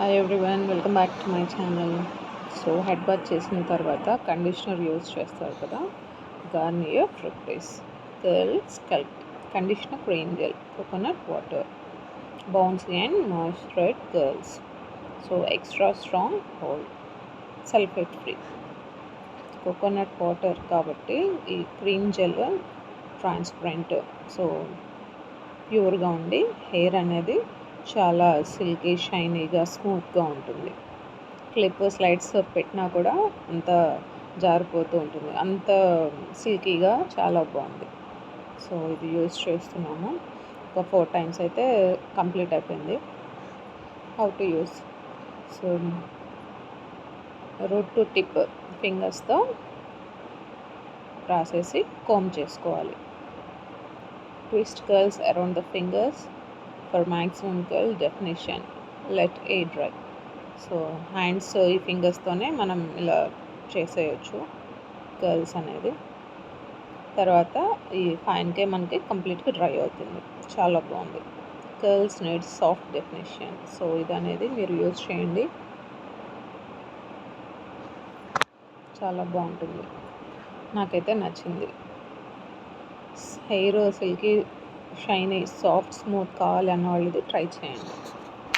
Hi everyone, welcome back to my channel. So head bath చేసిన తర్వాత conditioner use చేస్తారు కదా, Garnier Fructis curl sculpt conditioner cream gel coconut water bouncy and moisturised curls. So extra strong hold sulphate free coconut water కాబట్టి ఈ cream gel transparent, so ప్యూర్గా ఉండి hair అనేది చాలా సిల్కీ షైనీగా స్మూత్గా ఉంటుంది. క్లిప్ స్లైడ్స్ పెట్టినా కూడా అంత జారిపోతూ ఉంటుంది, అంత సిల్కీగా చాలా బాగుంది. సో ఇది యూజ్ చేస్తున్నాము. ఒక 4 టైమ్స్ అయితే కంప్లీట్ అయిపోయింది. How to use. So root to tip ఫింగర్స్తో రాసేసి కోమ్ చేసుకోవాలి. Twist curls around the fingers for maximum curl definition. Let air dry. So hands ఈ ఫింగర్స్తోనే మనం ఇలా చేసేయచ్చు కర్ల్స్ అనేది. తర్వాత ఈ ఫైన్కే మనకి కంప్లీట్గా డ్రై అవుతుంది. చాలా బాగుంది. Curls needs soft definition. So ఇది అనేది మీరు యూజ్ చేయండి, చాలా బాగుంటుంది. నాకైతే నచ్చింది. Hair silky shiny soft smooth కావాలి అన్న వాళ్ళు ఇది ట్రై చేయండి.